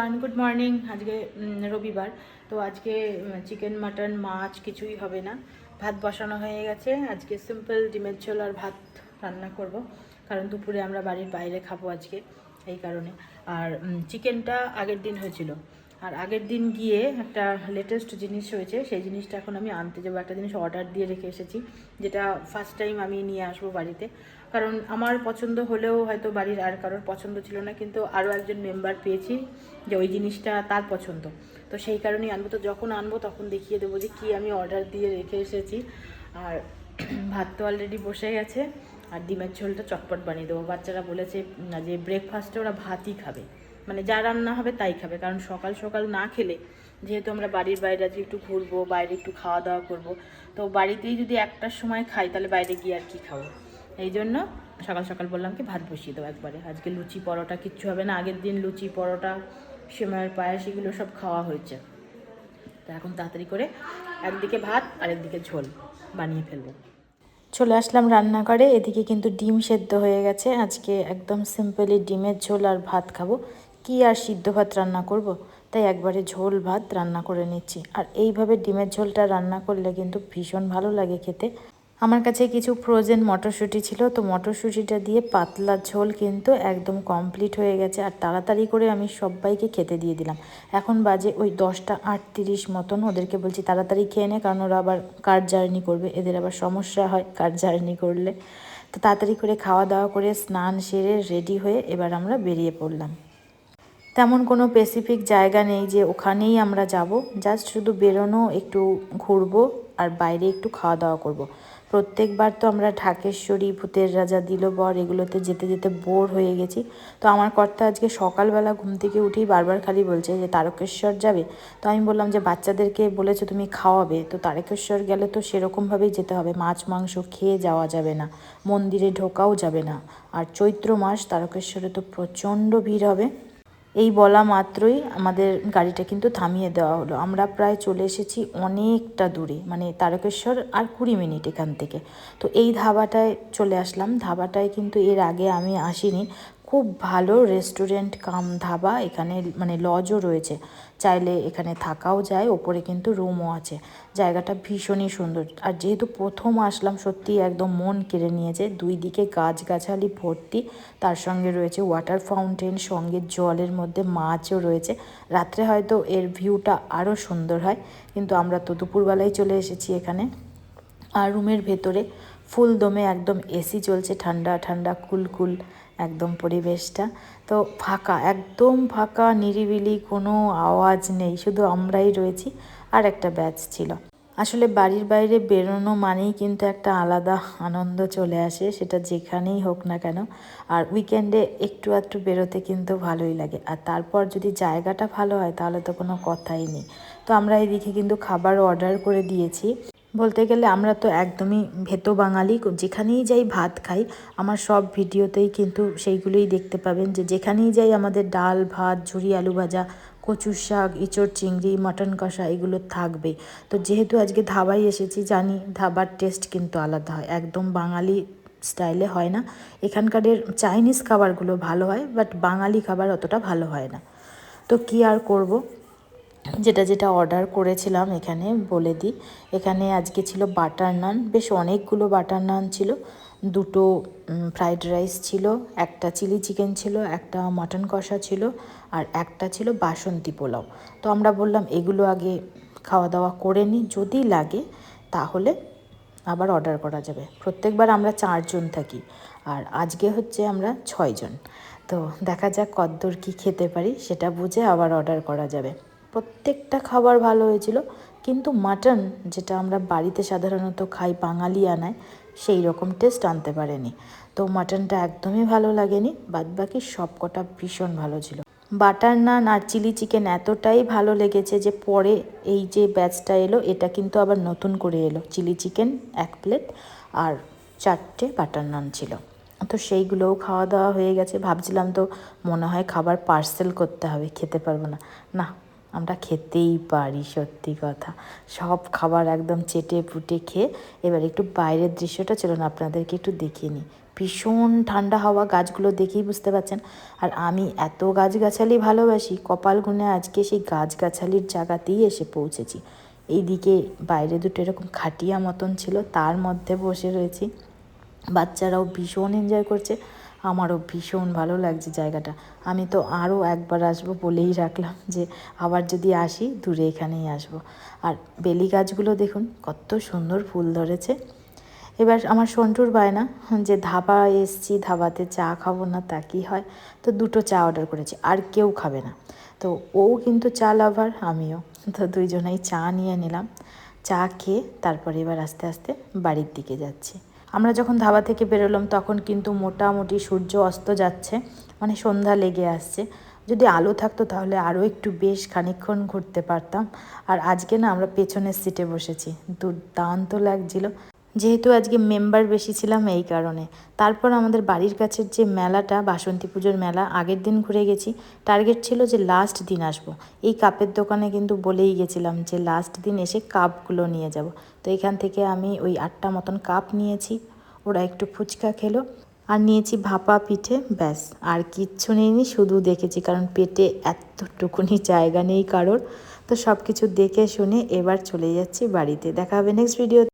Everyone, good morning. আজকে রবিবার, তো আজকে চিকেন মাটন মাছ কিছুই হবে না। ভাত বসানো হয়ে গেছে। আজকে সিম্পল ডিমের ঝোল আর ভাত রান্না করব, কারণ দুপুরে আমরা বাড়ির বাইরে খাবো আজকে, এই কারণে। আর চিকেনটা আগের দিন হয়েছিল, আর আগের দিন গিয়ে একটা লেটেস্ট জিনিস হয়েছে, সেই জিনিসটা এখন আমি আনতে যাবো। একটা জিনিস অর্ডার দিয়ে রেখে এসেছি, যেটা ফার্স্ট টাইম আমি নিয়ে আসবো বাড়িতে। কারণ আমার পছন্দ হলেও হয়তো বাড়ির আর কারোর পছন্দ ছিল না, কিন্তু আরও একজন মেম্বার পেয়েছি যে ওই জিনিসটা তার পছন্দ, তো সেই কারণেই আনবো। তো যখন আনবো তখন দেখিয়ে দেবো যে কী আমি অর্ডার দিয়ে রেখে এসেছি। আর ভাত তো অলরেডি বসে গেছে, আর ডিমের ঝোলটা চটপট বানিয়ে দেবো। বাচ্চারা বলেছে যে ব্রেকফাস্টে ওরা ভাতই খাবে, মানে যা রান্না হবে তাই খাবে। কারণ সকাল সকাল না খেলে, যেহেতু আমরা বাড়ির বাইরে আজকে একটু ঘুরবো, বাইরে একটু খাওয়া দাওয়া করবো, তো বাড়িতেই যদি একটার সময় খাই তাহলে বাইরে গিয়ে আর কি খাবো। এই জন্য সকাল সকাল বললাম কি ভাত বসিয়ে দেবো একবারে। আজকে লুচি পরোটা কিচ্ছু হবে না, আগের দিন লুচি পরোটা সেমাইয়ের পায়েস এগুলো সব খাওয়া হয়েছে। তো এখন তাড়াতাড়ি করে একদিকে ভাত আর একদিকে ঝোল বানিয়ে ফেলবো। চলে আসলাম রান্নাঘরে। এদিকে কিন্তু ডিম সেদ্ধ হয়ে গেছে। আজকে একদম সিম্পলি ডিমের ঝোল আর ভাত খাবো। কি আর সিদ্ধ ভাত রান্না করব, তাই একবারে ঝোল ভাত রান্না করে নিচ্ছি। আর এইভাবে ডিমের ঝোলটা রান্না করলে কিন্তু ভীষণ ভালো লাগে খেতে। আমার কাছে কিছু ফ্রোজেন মটরশুঁটি ছিল, তো মটরশুঁটিটা দিয়ে পাতলা ঝোল কিন্তু একদম কমপ্লিট হয়ে গেছে। আর তাড়াতাড়ি করে আমি সবাইকে খেতে দিয়ে দিলাম। এখন বাজে ওই 10:38 মতন। ওদেরকে বলছি তাড়াতাড়ি খেয়ে নে, কারণ ওরা আবার কার জার্নি করবে, এদের আবার সমস্যা হয় কার জার্নি করলে। তো তাড়াতাড়ি করে খাওয়া দাওয়া করে স্নান সেরে রেডি হয়ে এবার আমরা বেরিয়ে পড়লাম। তেমন কোনো স্পেসিফিক জায়গা নেই যে ওখানেই আমরা যাব, জাস্ট শুধু বেরোনো, একটু ঘুরবো আর বাইরে একটু খাওয়া দাওয়া করব। প্রত্যেকবার তো আমরা ঢাকেশ্বরী, ভূতের রাজা, দিল বর এগুলোতে যেতে যেতে বোর হয়ে গেছি। তো আমার কর্তা আজকে সকালবেলা ঘুম থেকে উঠেই বারবার খালি বলছে যে তারকেশ্বর যাবে। তো আমি বললাম যে বাচ্চাদেরকে বলেছো তুমি খাওয়াবে, তো তারকেশ্বর গেলে তো সেরকমভাবেই যেতে হবে, মাছ মাংস খেয়ে যাওয়া যাবে না, মন্দিরে ঢোকাও যাবে না। আর চৈত্র মাস, তারকেশ্বরে তো প্রচণ্ড ভিড় হবে। এই বলা মাত্রই আমাদের গাড়িটা কিন্তু থামিয়ে দেওয়া হলো। আমরা প্রায় চলে এসেছি অনেকটা দূরে, মানে তারকেশ্বর আর 20 মিনিট এখান থেকে। তো এই ধাবাটায় চলে আসলাম। ধাবাটায় কিন্তু এর আগে আমি আসিনি। খুব ভালো রেস্টুরেন্ট কাম ধাবা, এখানে মানে লজও রয়েছে, চাইলে এখানে থাকাও যায়, ওপরে কিন্তু রুমও আছে। জায়গাটা ভীষণই সুন্দর। আর যেহেতু প্রথম আসলাম, সত্যি একদম মন কেড়ে নিয়েছে। দুই দিকে গাছগাছালি ভর্তি, তার সঙ্গে রয়েছে ওয়াটার ফাউন্টেন, সঙ্গে জলের মধ্যে মাছও রয়েছে। রাত্রে হয়তো এর ভিউটা আরও সুন্দর হয়, কিন্তু আমরা তো দুপুরবেলায় চলে এসেছি এখানে। আর রুমের ভেতরে ফুল দমে একদম এসি চলছে, ঠান্ডা ঠান্ডা কুলকুল একদম পরিবেশটা। তো ফাঁকা, একদম ফাঁকা, নিরিবিলি, কোনো আওয়াজ নেই, শুধু আমরাই রয়েছি আর একটা ব্যাচ ছিল। আসলে বাড়ির বাইরে বেরোনো মানেই কিন্তু একটা আলাদা আনন্দ চলে আসে, সেটা যেখানেই হোক না কেন। আর উইকেন্ডে একটু আধটু বেরোতে কিন্তু ভালোই লাগে। আর তারপর যদি জায়গাটা ভালো হয় তাহলে তো কোনো কথাই নেই। তো আমরা এদিকে কিন্তু খাবার অর্ডার করে দিয়েছি। বলতে গেলে আমরা তো একদমই ভেতো বাঙালি, যেখানেই যাই ভাত খাই। আমার সব ভিডিওতেই কিন্তু সেইগুলোই দেখতে পাবেন, যে যেখানেই যাই আমাদের ডাল ভাত, ঝুরি আলু ভাজা, কচুর শাক, ইঁচড় চিংড়ি, মাটন কষা এগুলো থাকবে। তো যেহেতু আজকে ধাবায় এসেছি, জানি ধাবার টেস্ট কিন্তু আলাদা হয়, একদম বাঙালি স্টাইলে হয় না। এখানকারের চাইনিজ খাবারগুলো ভালো হয়, বাট বাঙালি খাবার অতটা ভালো হয় না। তো কী আর করব, যেটা যেটা অর্ডার করেছিলাম এখানে বলে দিই। এখানে আজকে ছিল বাটার নান, বেশ অনেকগুলো বাটার নান ছিল। দুটো ফ্রাইড রাইস ছিল, একটা চিলি চিকেন ছিল, একটা মাটন কষা ছিল, আর একটা ছিল বাসন্তী পোলাও। তো আমরা বললাম এগুলো আগে খাওয়া দাওয়া করে নিই, যদি লাগে তাহলে আবার অর্ডার করা যাবে। প্রত্যেকবার আমরা 4 জন থাকি, আর আজকে হচ্ছে আমরা 6 জন। তো দেখা যাক কতদূর কী খেতে পারি, সেটা বুঝে আবার অর্ডার করা যাবে। প্রত্যেকটা খাবার ভালো হয়েছিল, কিন্তু মাটন যেটা আমরা বাড়িতে সাধারণত খাই বাঙালি আনায়, সেই রকম টেস্ট আনতে পারেনি। তো মাটনটা একদমই ভালো লাগেনি, বাদবাকি সব কটা ভীষণ ভালো ছিল। বাটার নান আর চিলি চিকেন এতটাই ভালো লেগেছে যে পরে এই যে ব্যাচটা এলো, এটা কিন্তু আবার নতুন করে এলো। চিলি চিকেন 1 প্লেট আর 4টে বাটার নান ছিল। তো সেইগুলোও খাওয়া দাওয়া হয়ে গেছে। ভাবছিলাম তো মনে হয় খাবার পার্সেল করতে হবে, খেতে পারবো না। না, আমরা খেতেই পারি, সত্যি কথা। সব খাবার একদম চেটে পুটে খেয়ে এবার একটু বাইরের দৃশ্যটা চলুন আপনাদেরকে একটু দেখিয়ে নিই। ভীষণ ঠান্ডা হাওয়া, গাছগুলো দেখেই বুঝতে পারছেন। আর আমি এত গাছগাছালি ভালোবাসি, কপাল গুনে আজকে সেই গাছগাছালির জায়গাতেই এসে পৌঁছেছি। এইদিকে বাইরে দুটো এরকম খাটিয়া মতন ছিল, তার মধ্যে বসে রয়েছি। বাচ্চারাও ভীষণ এনজয় করছে, আমারও ভীষণ ভালো লাগছে জায়গাটা। আমি তো আরও একবার আসবো বলেই রাখলাম যে আবার যদি আসি দূরে এখানেই আসবো। আর বেলি গাছগুলো দেখুন কত সুন্দর ফুল ধরেছে। এবার আমার সন্টুর বায়না যে ধাবা এসছি, ধাবাতে চা খাবো না তা কি হয়, তো 2টো চা অর্ডার করেছি, আর কেউ খাবে না। তো ও কিন্তু চা লাভার, আমিও, তো দুইজনেই চা নিয়ে নিলাম। চা খেয়ে তারপরে এবার আস্তে আস্তে বাড়ির দিকে যাচ্ছি। আমরা যখন ধাবা থেকে বেরোলাম তখন কিন্তু মোটামুটি সূর্য অস্ত যাচ্ছে, মানে সন্ধ্যা লেগে আসছে। যদি আলো থাকতো তাহলে আরও একটু বেশ খানিকক্ষণ ঘুরতে পারতাম। আর আজকে না আমরা পেছনের সিটে বসেছি, দুর্দান্ত লাগছিল, যেহেতু আজকে মেম্বার বেশি ছিলাম এই কারণে। তারপর আমাদের বাড়ির কাছের যে মেলাটা, বাসন্তী পুজোর মেলা, আগের দিন ঘুরে গেছি। টার্গেট ছিল যে লাস্ট দিন আসব। এই কাপের দোকানে কিন্তু বলেই গেছিলাম যে লাস্ট দিন এসে কাপগুলো নিয়ে যাব। তো এখান থেকে আমি ওই 8টা মতন কাপ নিয়েছি, ওরা একটু ফুচকা খেলো, আর নিয়েছি ভাপা পিঠে, ব্যাস আর কিচ্ছু নেইনি, শুধু দেখেছি, কারণ পেটে এতটুকুনি জায়গা নেই কারোর। তো সব কিছু দেখে শুনে এবার চলে যাচ্ছি বাড়িতে। দেখা হবে নেক্সট ভিডিও।